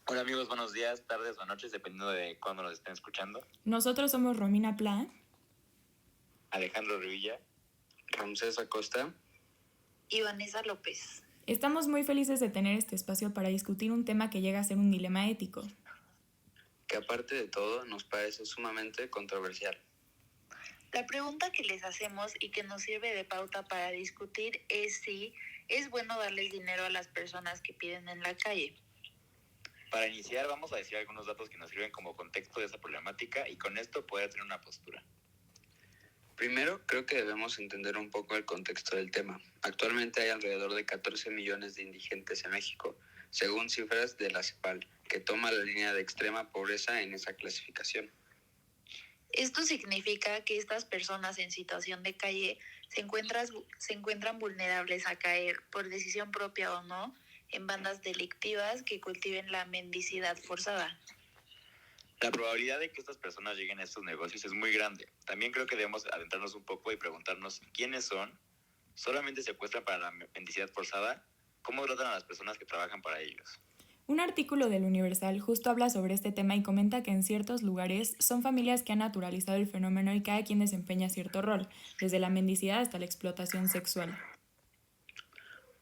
Hola amigos, buenos días, tardes o noches, dependiendo de cuándo nos estén escuchando. Nosotros somos Romina Pla, Alejandro Rivilla, Ramsés Acosta y Vanessa López. Estamos muy felices de tener este espacio para discutir un tema que llega a ser un dilema ético. que aparte de todo nos parece sumamente controversial. La pregunta que les hacemos y que nos sirve de pauta para discutir es si es bueno darles dinero a las personas que piden en la calle. Para iniciar vamos a decir algunos datos que nos sirven como contexto de esa problemática y con esto poder tener una postura. Primero, creo que debemos entender un poco el contexto del tema. Actualmente hay alrededor de 14 millones de indigentes en México, según cifras de la CEPAL, que toma la línea de extrema pobreza en esa clasificación. Esto significa que estas personas en situación de calle se encuentran vulnerables a caer, por decisión propia o no, en bandas delictivas que cultiven la mendicidad forzada. La probabilidad de que estas personas lleguen a estos negocios es muy grande. También creo que debemos adentrarnos un poco y preguntarnos quiénes son, solamente secuestran para la mendicidad forzada, cómo tratan a las personas que trabajan para ellos. Un artículo del Universal justo habla sobre este tema y comenta que en ciertos lugares son familias que han naturalizado el fenómeno y cada quien desempeña cierto rol, desde la mendicidad hasta la explotación sexual.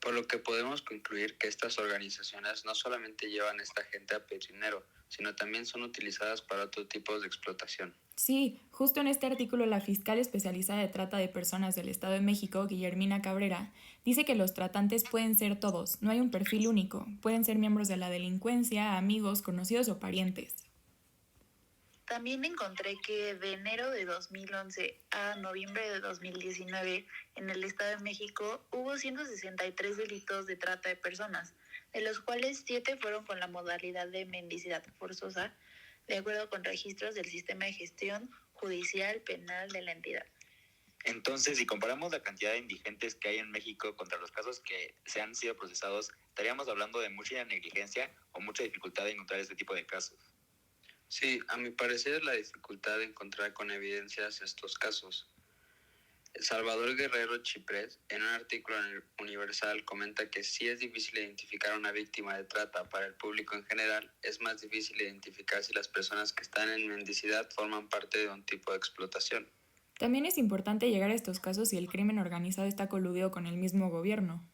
Por lo que podemos concluir que estas organizaciones no solamente llevan a esta gente a pedir dinero, sino también son utilizadas para otro tipo de explotación. Sí, justo en este artículo la fiscal especializada de trata de personas del Estado de México, Guillermina Cabrera, dice que los tratantes pueden ser todos, no hay un perfil único, pueden ser miembros de la delincuencia, amigos, conocidos o parientes. También encontré que de enero de 2011 a noviembre de 2019 en el Estado de México hubo 163 delitos de trata de personas, de los cuales 7 fueron con la modalidad de mendicidad forzosa, de acuerdo con registros del Sistema de Gestión Judicial Penal de la entidad. Entonces, si comparamos la cantidad de indigentes que hay en México contra los casos que se han sido procesados, estaríamos hablando de mucha negligencia o mucha dificultad de encontrar este tipo de casos. Sí, a mi parecer es la dificultad de encontrar con evidencias estos casos. Salvador Guerrero Chiprés, en un artículo en el Universal, comenta que sí es difícil identificar a una víctima de trata para el público en general, es más difícil identificar si las personas que están en mendicidad forman parte de un tipo de explotación. También es importante llegar a estos casos si el crimen organizado está coludido con el mismo gobierno.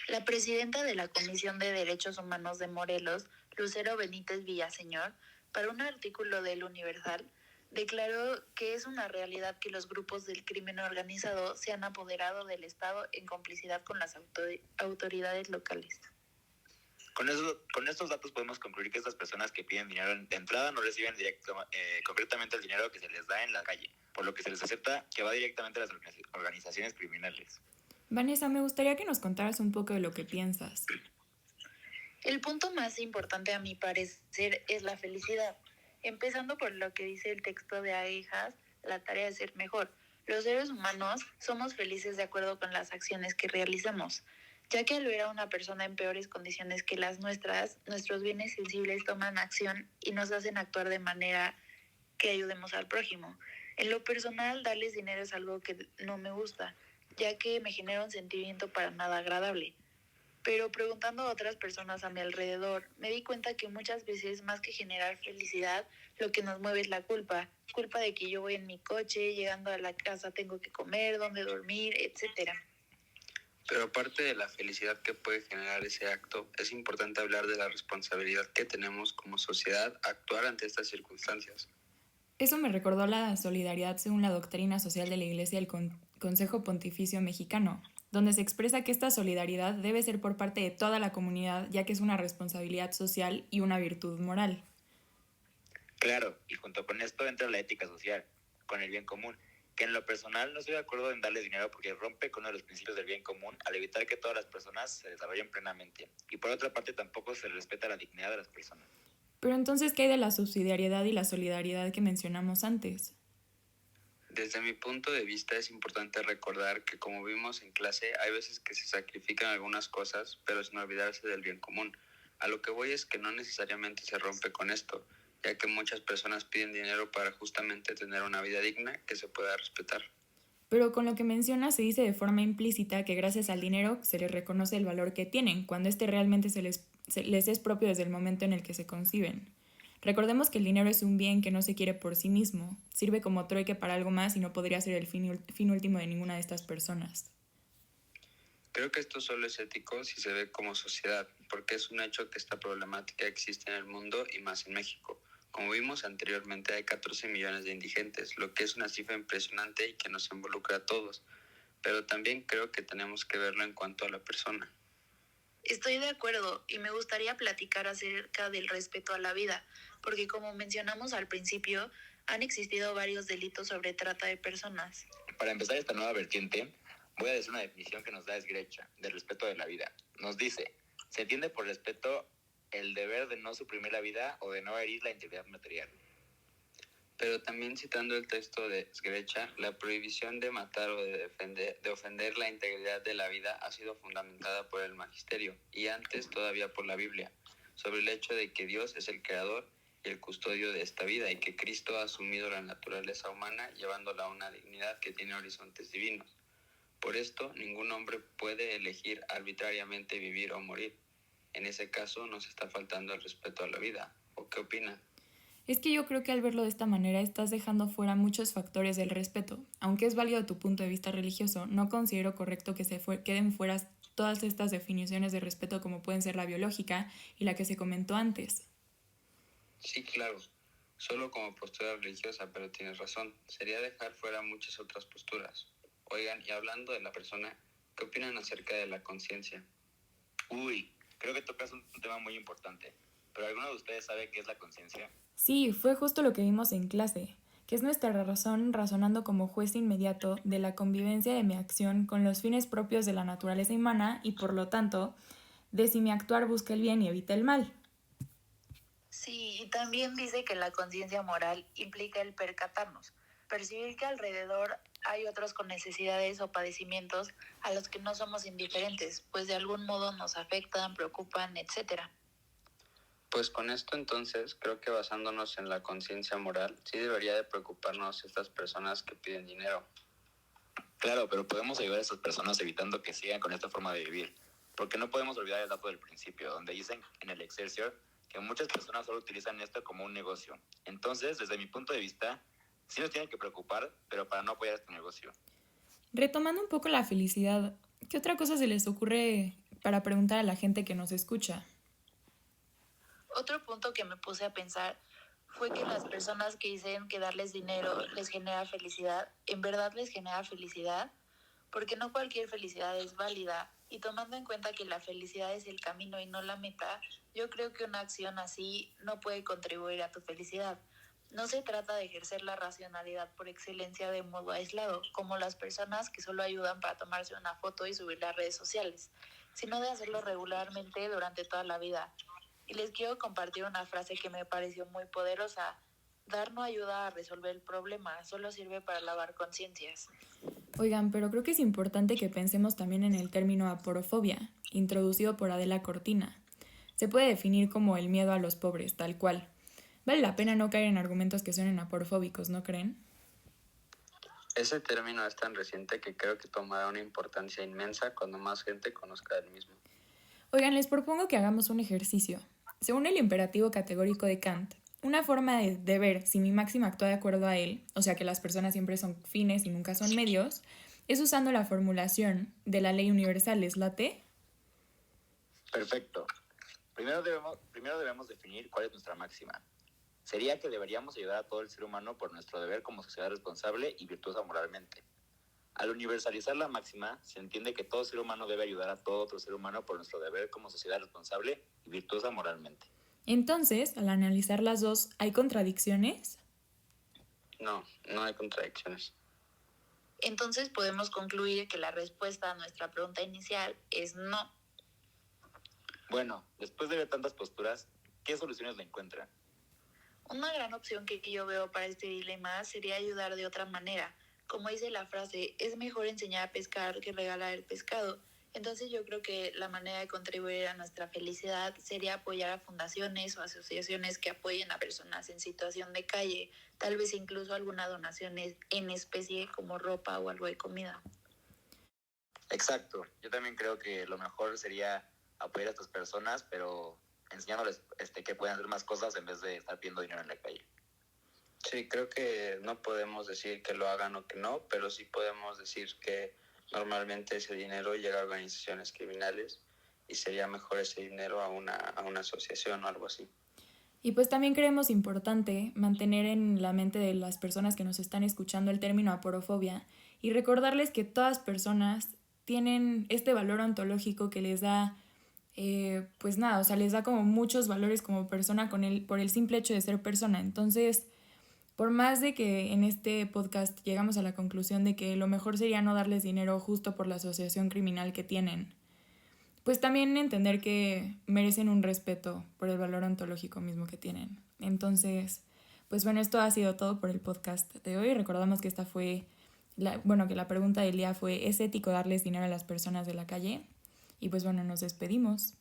La presidenta de la Comisión de Derechos Humanos de Morelos, Lucero Benítez Villaseñor, para un artículo del Universal, declaró que es una realidad que los grupos del crimen organizado se han apoderado del Estado en complicidad con las autoridades locales. Con estos datos podemos concluir que estas personas que piden dinero de entrada no reciben concretamente el dinero que se les da en la calle, por lo que se les acepta que va directamente a las organizaciones criminales. Vanessa, me gustaría que nos contaras un poco de lo que piensas. El punto más importante a mi parecer es la felicidad, empezando por lo que dice el texto de Aguijas, la tarea de ser mejor. Los seres humanos somos felices de acuerdo con las acciones que realizamos, ya que al ver a una persona en peores condiciones que las nuestras, nuestros bienes sensibles toman acción y nos hacen actuar de manera que ayudemos al prójimo. En lo personal, darles dinero es algo que no me gusta, ya que me genera un sentimiento para nada agradable. Pero preguntando a otras personas a mi alrededor, me di cuenta que muchas veces, más que generar felicidad, lo que nos mueve es la culpa. Culpa de que yo voy en mi coche, llegando a la casa tengo que comer, dónde dormir, etc. Pero aparte de la felicidad que puede generar ese acto, es importante hablar de la responsabilidad que tenemos como sociedad a actuar ante estas circunstancias. Eso me recordó a la solidaridad según la doctrina social de la Iglesia del Consejo Pontificio Mexicano, donde se expresa que esta solidaridad debe ser por parte de toda la comunidad, ya que es una responsabilidad social y una virtud moral. Claro, y junto con esto entra la ética social, con el bien común, que en lo personal no estoy de acuerdo en darles dinero porque rompe con uno de los principios del bien común al evitar que todas las personas se desarrollen plenamente. Y por otra parte tampoco se respeta la dignidad de las personas. Pero entonces, ¿qué hay de la subsidiariedad y la solidaridad que mencionamos antes? Desde mi punto de vista es importante recordar que como vimos en clase hay veces que se sacrifican algunas cosas pero sin olvidarse del bien común. A lo que voy es que no necesariamente se rompe con esto, ya que muchas personas piden dinero para justamente tener una vida digna que se pueda respetar. Pero con lo que menciona se dice de forma implícita que gracias al dinero se les reconoce el valor que tienen, cuando este realmente les es propio desde el momento en el que se conciben. Recordemos que el dinero es un bien que no se quiere por sí mismo, sirve como trueque para algo más y no podría ser el fin último de ninguna de estas personas. Creo que esto solo es ético si se ve como sociedad, porque es un hecho que esta problemática existe en el mundo y más en México. Como vimos anteriormente, hay 14 millones de indigentes, lo que es una cifra impresionante y que nos involucra a todos, pero también creo que tenemos que verlo en cuanto a la persona. Estoy de acuerdo y me gustaría platicar acerca del respeto a la vida, porque como mencionamos al principio, han existido varios delitos sobre trata de personas. Para empezar esta nueva vertiente, voy a decir una definición que nos da Esgrecha del respeto de la vida. Nos dice, se entiende por respeto el deber de no suprimir la vida o de no herir la integridad material. Pero también citando el texto de Esgrecha, la prohibición de matar o de ofender la integridad de la vida ha sido fundamentada por el magisterio y antes todavía por la Biblia, sobre el hecho de que Dios es el creador y el custodio de esta vida y que Cristo ha asumido la naturaleza humana llevándola a una dignidad que tiene horizontes divinos. Por esto, ningún hombre puede elegir arbitrariamente vivir o morir. En ese caso, nos está faltando el respeto a la vida. ¿O qué opina? Es que yo creo que al verlo de esta manera estás dejando fuera muchos factores del respeto. Aunque es válido tu punto de vista religioso, no considero correcto que queden fuera todas estas definiciones de respeto como pueden ser la biológica y la que se comentó antes. Sí, claro. Solo como postura religiosa, pero tienes razón. Sería dejar fuera muchas otras posturas. Oigan, y hablando de la persona, ¿qué opinan acerca de la conciencia? Uy, creo que tocas un tema muy importante. ¿Pero alguno de ustedes sabe qué es la conciencia? Sí, fue justo lo que vimos en clase, que es nuestra razón razonando como juez inmediato de la convivencia de mi acción con los fines propios de la naturaleza humana y por lo tanto, de si mi actuar busca el bien y evita el mal. Sí, y también dice que la conciencia moral implica el percatarnos, percibir que alrededor hay otros con necesidades o padecimientos a los que no somos indiferentes, pues de algún modo nos afectan, preocupan, etc. Pues con esto entonces, creo que basándonos en la conciencia moral, sí debería de preocuparnos estas personas que piden dinero. Claro, pero podemos ayudar a esas personas evitando que sigan con esta forma de vivir. Porque no podemos olvidar el dato del principio, donde dicen en el Excelsior que muchas personas solo utilizan esto como un negocio. Entonces, desde mi punto de vista, sí nos tienen que preocupar, pero para no apoyar este negocio. Retomando un poco la felicidad, ¿qué otra cosa se les ocurre para preguntar a la gente que nos escucha? Otro punto que me puse a pensar fue que las personas que dicen que darles dinero les genera felicidad, ¿en verdad les genera felicidad? Porque no cualquier felicidad es válida. Y tomando en cuenta que la felicidad es el camino y no la meta, yo creo que una acción así no puede contribuir a tu felicidad. No se trata de ejercer la racionalidad por excelencia de modo aislado, como las personas que solo ayudan para tomarse una foto y subirla a redes sociales, sino de hacerlo regularmente durante toda la vida. Y les quiero compartir una frase que me pareció muy poderosa. Dar no ayuda a resolver el problema, solo sirve para lavar conciencias. Oigan, pero creo que es importante que pensemos también en el término aporofobia, introducido por Adela Cortina. Se puede definir como el miedo a los pobres, tal cual. Vale la pena no caer en argumentos que suenen aporofóbicos, ¿no creen? Ese término es tan reciente que creo que tomará una importancia inmensa cuando más gente conozca el mismo. Oigan, les propongo que hagamos un ejercicio. Según el imperativo categórico de Kant, una forma de ver si mi máxima actúa de acuerdo a él, o sea que las personas siempre son fines y nunca son medios, es usando la formulación de la ley universal. ¿Les late? Perfecto. Primero debemos definir cuál es nuestra máxima. Sería que deberíamos ayudar a todo el ser humano por nuestro deber como sociedad responsable y virtuosa moralmente. Al universalizar la máxima, se entiende que todo ser humano debe ayudar a todo otro ser humano por nuestro deber como sociedad responsable y virtuosa moralmente. Entonces, al analizar las dos, ¿hay contradicciones? No, no hay contradicciones. Entonces podemos concluir que la respuesta a nuestra pregunta inicial es no. Bueno, después de ver tantas posturas, ¿qué soluciones le encuentran? Una gran opción que yo veo para este dilema sería ayudar de otra manera. Como dice la frase, es mejor enseñar a pescar que regalar el pescado. Entonces yo creo que la manera de contribuir a nuestra felicidad sería apoyar a fundaciones o asociaciones que apoyen a personas en situación de calle, tal vez incluso alguna donación en especie como ropa o algo de comida. Exacto, yo también creo que lo mejor sería apoyar a estas personas, pero enseñándoles que pueden hacer más cosas en vez de estar pidiendo dinero en la calle. Sí, creo que no podemos decir que lo hagan o que no, pero sí podemos decir que normalmente ese dinero llega a organizaciones criminales y sería mejor ese dinero a una asociación o algo así. Y pues también creemos importante mantener en la mente de las personas que nos están escuchando el término aporofobia y recordarles que todas personas tienen este valor ontológico que les da, pues nada, o sea, les da como muchos valores como persona por el simple hecho de ser persona. Entonces, por más de que en este podcast llegamos a la conclusión de que lo mejor sería no darles dinero justo por la asociación criminal que tienen, pues también entender que merecen un respeto por el valor ontológico mismo que tienen. Entonces, pues bueno, esto ha sido todo por el podcast de hoy. Recordamos que esta fue, que la pregunta del día fue, ¿es ético darles dinero a las personas de la calle? Y pues bueno, nos despedimos.